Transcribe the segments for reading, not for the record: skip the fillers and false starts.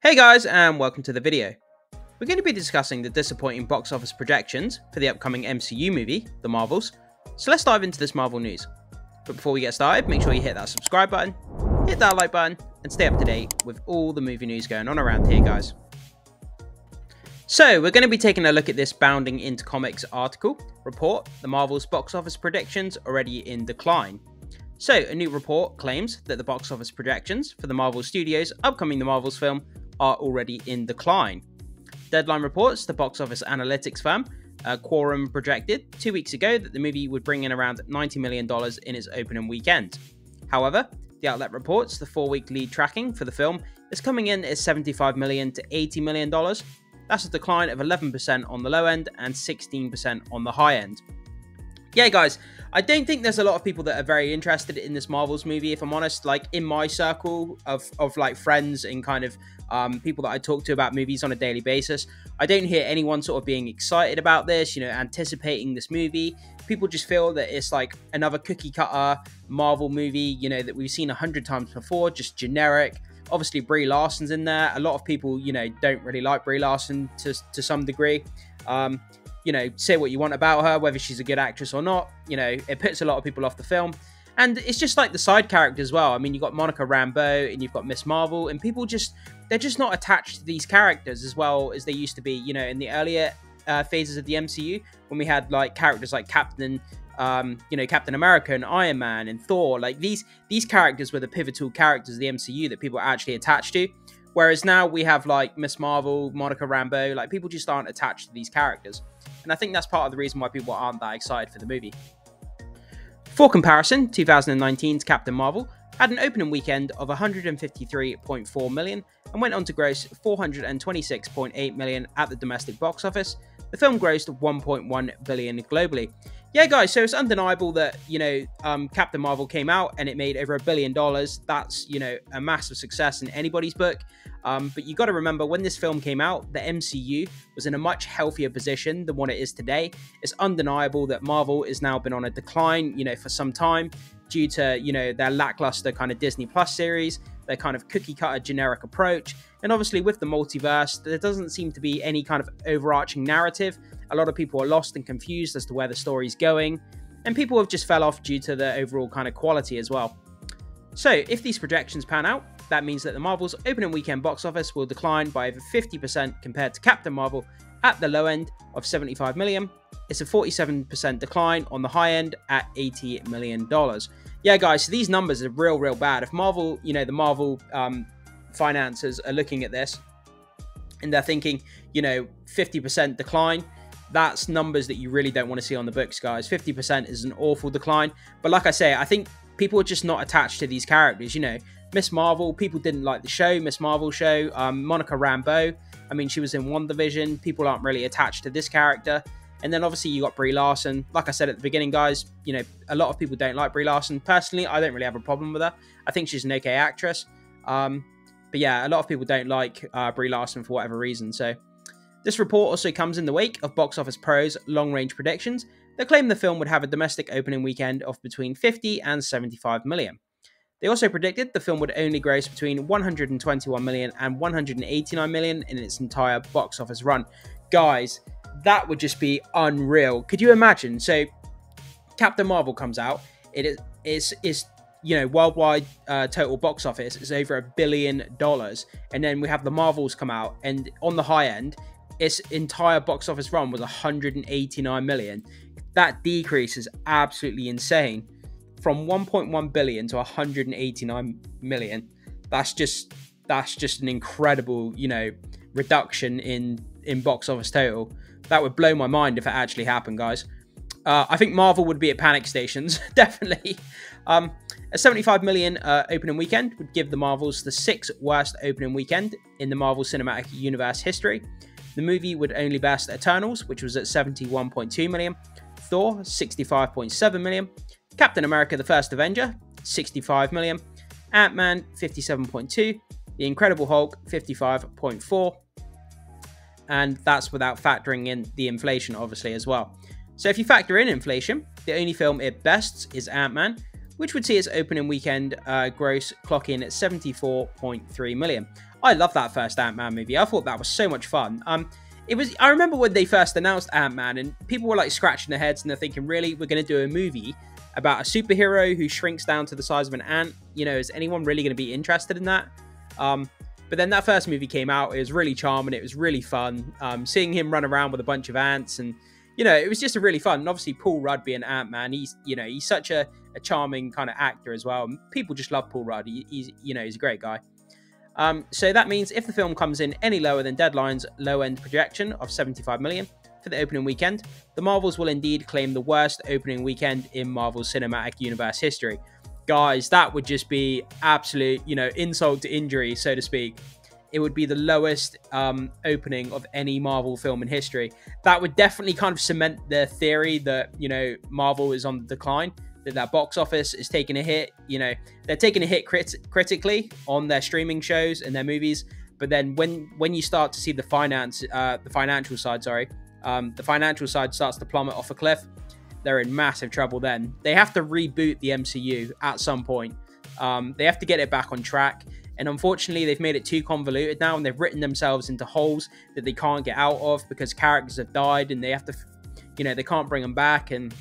Hey guys, and welcome to the video. We're going to be discussing the disappointing box office projections for the upcoming MCU movie, The Marvels. So let's dive into this Marvel news. But before we get started, make sure you hit that subscribe button, hit that like button, and stay up to date with all the movie news going on around here, guys. So we're going to be taking a look at this Bounding into Comics article, report, The Marvels box office predictions already in decline. So a new report claims that the box office projections for the Marvel Studios' upcoming The Marvels film are already in decline. Deadline reports the box office analytics firm Quorum projected 2 weeks ago that the movie would bring in around $90 million in its opening weekend. However, the outlet reports the 4-week lead tracking for the film is coming in at $75 million to $80 million. That's a decline of 11% on the low end and 16% on the high end. Yeah, guys, I don't think there's a lot of people that are very interested in this Marvels movie, if I'm honest. Like, in my circle of like friends and kind of people that I talk to about movies on a daily basis, I don't hear anyone sort of being excited about this, anticipating this movie. People just feel that it's like another cookie cutter Marvel movie, that we've seen 100 times before, just generic. Obviously, Brie Larson's in there. A lot of people, don't really like Brie Larson to some degree. Say what you want about her, whether she's a good actress or not. It puts a lot of people off the film. And it's just like the side characters as well. I mean, you've got Monica Rambeau and you've got Miss Marvel, and people they're just not attached to these characters as well as they used to be, in the earlier phases of the MCU, when we had like characters like Captain America and Iron Man and Thor. Like these characters were the pivotal characters of the MCU that people are actually attached to. Whereas now we have like Miss Marvel, Monica Rambeau, like people just aren't attached to these characters. And I think that's part of the reason why people aren't that excited for the movie. For comparison, 2019's Captain Marvel had an opening weekend of $153.4 million and went on to gross $426.8 million at the domestic box office. The film grossed $1.1 billion globally. Yeah, guys, so it's undeniable that, Captain Marvel came out and it made over $1 billion. That's, a massive success in anybody's book. But you got to remember, when this film came out, the MCU was in a much healthier position than what it is today. It's undeniable that Marvel has now been on a decline, for some time due to, their lackluster kind of Disney Plus series, their kind of cookie cutter generic approach. And obviously with the multiverse, there doesn't seem to be any kind of overarching narrative. A lot of people are lost and confused as to where the story's going, and people have just fell off due to the overall kind of quality as well. So if these projections pan out, that means that the Marvel's opening weekend box office will decline by over 50% compared to Captain Marvel at the low end of $75 million. It's a 47% decline on the high end at $80 million. Yeah, guys, so these numbers are real bad. If Marvel, the Marvel financiers are looking at this and they're thinking, 50% decline, that's numbers that you really don't want to see on the books, guys. 50% is an awful decline. But like I say, I think people are just not attached to these characters, Miss Marvel, people didn't like the show, Miss Marvel show. Monica Rambeau, I mean, she was in WandaVision. People aren't really attached to this character. And then obviously you got Brie Larson. Like I said at the beginning, guys, a lot of people don't like Brie Larson. Personally, I don't really have a problem with her. I think she's an okay actress. But yeah, a lot of people don't like Brie Larson for whatever reason. So this report also comes in the wake of Box Office Pro's long-range predictions that claim the film would have a domestic opening weekend of between 50 and 75 million. They also predicted the film would only gross between 121 million and 189 million in its entire box office run. Guys, that would just be unreal. Could you imagine? So Captain Marvel comes out, it is worldwide total box office is over $1 billion, and then we have the Marvels come out, and on the high end its entire box office run was 189 million. That decrease is absolutely insane, from 1.1 billion to 189 million. That's just an incredible, reduction in box office total. That would blow my mind if it actually happened, guys. I think Marvel would be at panic stations, definitely. A 75 million opening weekend would give the Marvels the 6th worst opening weekend in the Marvel Cinematic Universe history. The movie would only best Eternals, which was at 71.2 million, Thor, 65.7 million, Captain America the First Avenger, 65 million, Ant-Man, 57.2, The Incredible Hulk, 55.4, and that's without factoring in the inflation, obviously, as well. So if you factor in inflation, the only film it bests is Ant-Man, which would see its opening weekend gross clock in at 74.3 million. I love that first Ant-Man movie. I thought that was so much fun. I remember when they first announced Ant-Man, and people were like scratching their heads and they're thinking, really, we're going to do a movie about a superhero who shrinks down to the size of an ant? You know, is anyone really going to be interested in that? But then that first movie came out. It was really charming. It was really fun. Seeing him run around with a bunch of ants, and you know, it was just a really fun. And obviously, Paul Rudd being Ant-Man, he's such a charming kind of actor as well. People just love Paul Rudd. He's a great guy. So that means if the film comes in any lower than Deadline's low-end projection of 75 million for the opening weekend, the Marvels will indeed claim the worst opening weekend in Marvel's cinematic universe history. Guys, that would just be absolute, insult to injury, so to speak. It would be the lowest opening of any Marvel film in history. That would definitely kind of cement the theory that, Marvel is on the decline, that box office is taking a hit. They're taking a hit critically on their streaming shows and their movies. But then when you start to see the financial side, the financial side starts to plummet off a cliff, they're in massive trouble then. They have to reboot the MCU at some point. They have to get it back on track. And unfortunately, they've made it too convoluted now, and they've written themselves into holes that they can't get out of because characters have died and they have to, they can't bring them back. And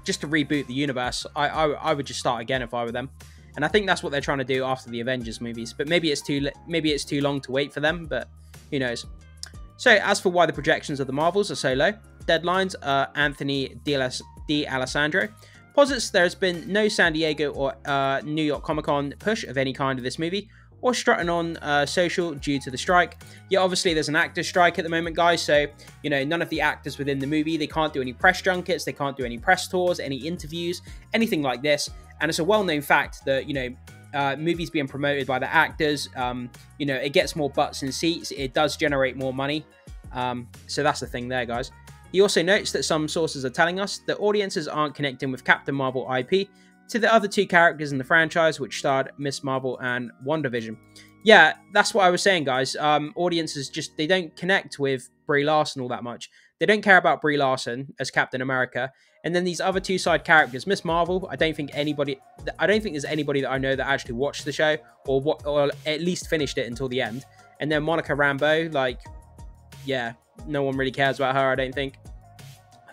just to reboot the universe, I would just start again if I were them. And I think that's what they're trying to do after the Avengers movies. But maybe it's too long to wait for them, but who knows. So as for why the projections of the Marvels are so low, Deadline's Anthony D'Alessandro posits there has been no San Diego or New York Comic-Con push of any kind of this movie, or strutting on social due to the strike. Yeah, obviously there's an actor strike at the moment, guys, so, none of the actors within the movie, they can't do any press junkets, they can't do any press tours, any interviews, anything like this. And it's a well-known fact that, movies being promoted by the actors, it gets more butts and seats, it does generate more money. So that's the thing there, guys. He also notes that some sources are telling us that audiences aren't connecting with Captain Marvel IP to the other two characters in the franchise, which starred Miss Marvel and WandaVision. Yeah, that's what I was saying, guys. Audiences they don't connect with Brie Larson all that much. They don't care about Brie Larson as Captain America. And then these other two side characters, Miss Marvel, I don't think there's anybody that I know that actually watched the show or at least finished it until the end. And then Monica Rambeau, yeah, no one really cares about her, I don't think.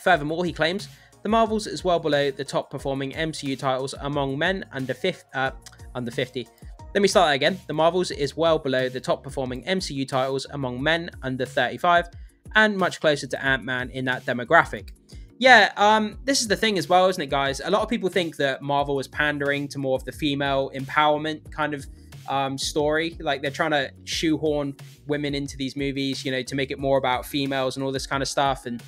Furthermore, he claims the Marvels is well below the top performing MCU titles among men under 50. Let me start that again. The Marvels is well below the top performing MCU titles among men under 35 and much closer to Ant-Man in that demographic. Yeah, this is the thing as well, isn't it, guys? A lot of people think that Marvel is pandering to more of the female empowerment kind of story. Like, they're trying to shoehorn women into these movies, to make it more about females and all this kind of stuff. And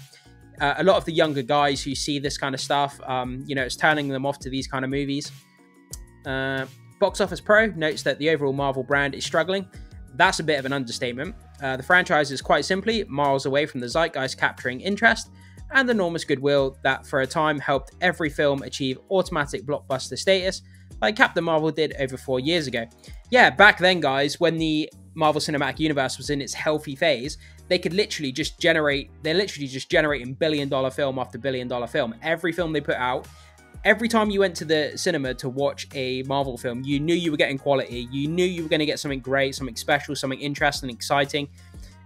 a lot of the younger guys who see this kind of stuff, it's turning them off to these kind of movies. Box Office Pro notes that the overall Marvel brand is struggling. That's a bit of an understatement. The franchise is quite simply miles away from the zeitgeist capturing interest and the enormous goodwill that for a time helped every film achieve automatic blockbuster status, like Captain Marvel did over 4 years ago. Yeah, back then, guys, when the Marvel Cinematic Universe was in its healthy phase, they could literally just generate, they're literally just generating billion-dollar film after billion-dollar film. Every film they put out, every time you went to the cinema to watch a Marvel film, you knew you were getting quality. You knew you were going to get something great, something special, something interesting, exciting.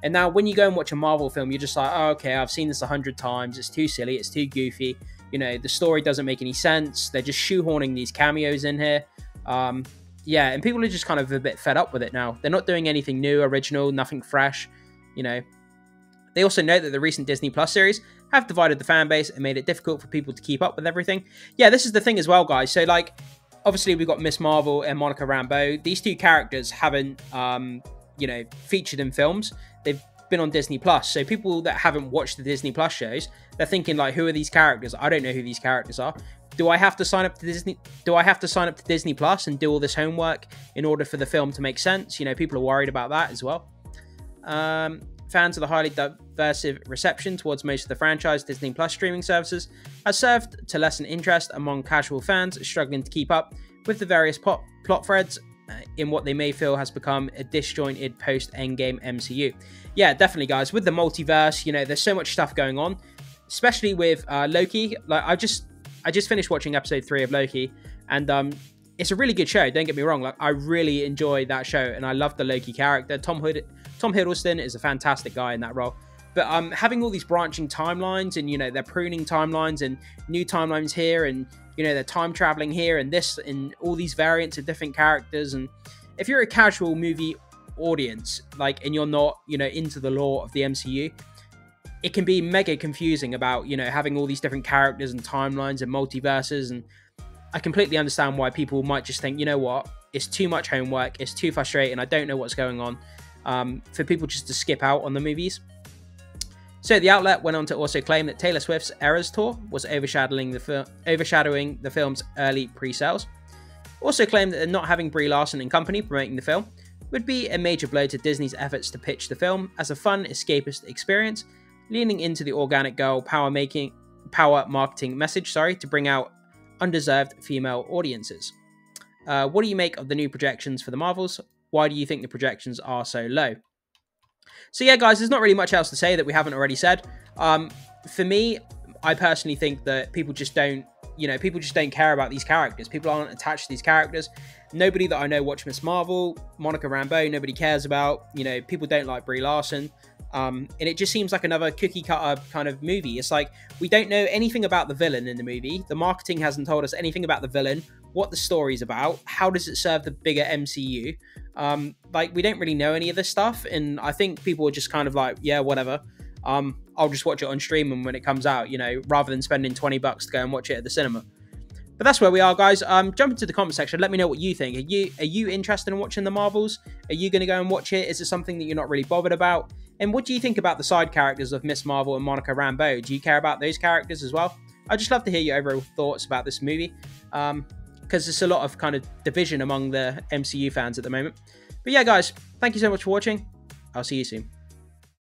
And now when you go and watch a Marvel film, you're just like, oh, okay, I've seen this 100 times. It's too silly. It's too goofy. The story doesn't make any sense. They're just shoehorning these cameos in here. Yeah, and people are just kind of a bit fed up with it now. They're not doing anything new, original, nothing fresh, They also note that the recent Disney Plus series have divided the fan base and made it difficult for people to keep up with everything. Yeah, this is the thing as well, guys. So, obviously we've got Miss Marvel and Monica Rambeau. These two characters haven't, featured in films. They've been on Disney Plus. So people that haven't watched the Disney Plus shows, they're thinking who are these characters? I don't know who these characters are. Do I have to sign up to Disney? Do I have to sign up to Disney Plus and do all this homework in order for the film to make sense? People are worried about that as well. Fans of the highly diversive reception towards most of the franchise Disney Plus streaming services has served to lessen interest among casual fans struggling to keep up with the various plot threads in what they may feel has become a disjointed post-Endgame MCU. Yeah, definitely, guys. With the multiverse, there's so much stuff going on, especially with Loki. I just finished watching episode 3 of Loki, and it's a really good show. Don't get me wrong. Like, I really enjoy that show, and I love the Loki character. Tom Hiddleston is a fantastic guy in that role. But having all these branching timelines, and they're pruning timelines and new timelines here, and they're time traveling here, and this, and all these variants of different characters. And if you're a casual movie audience, like, and you're not into the lore of the MCU, it can be mega confusing about having all these different characters and timelines and multiverses. And I completely understand why people might just think, you know what, it's too much homework, it's too frustrating, I don't know what's going on, for people just to skip out on the movies. So the outlet went on to also claim that Taylor Swift's Eras Tour was overshadowing the film's early pre-sales. Also claimed that not having Brie Larson and company promoting the film would be a major blow to Disney's efforts to pitch the film as a fun, escapist experience, leaning into the organic girl power marketing message, to bring out undeserved female audiences. What do you make of the new projections for the Marvels? Why do you think the projections are so low? So yeah, guys, there's not really much else to say that we haven't already said. For me, I personally think that people just don't care about these characters. People aren't attached to these characters. Nobody that I know watched Miss Marvel, Monica Rambeau, nobody cares about. People don't like Brie Larson. And it just seems like another cookie cutter kind of movie. It's like, we don't know anything about the villain in the movie. The marketing hasn't told us anything about the villain, what the story's about, how does it serve the bigger MCU. We don't really know any of this stuff. And I think people are just kind of like, yeah, whatever. I'll just watch it on streaming when it comes out, rather than spending $20 to go and watch it at the cinema. But that's where we are, guys. Jump into the comment section. Let me know what you think. Are you interested in watching the Marvels? Are you going to go and watch it? Is it something that you're not really bothered about? And what do you think about the side characters of Miss Marvel and Monica Rambeau? Do you care about those characters as well? I'd just love to hear your overall thoughts about this movie, because there's a lot of kind of division among the MCU fans at the moment. But yeah, guys, thank you so much for watching. I'll see you soon.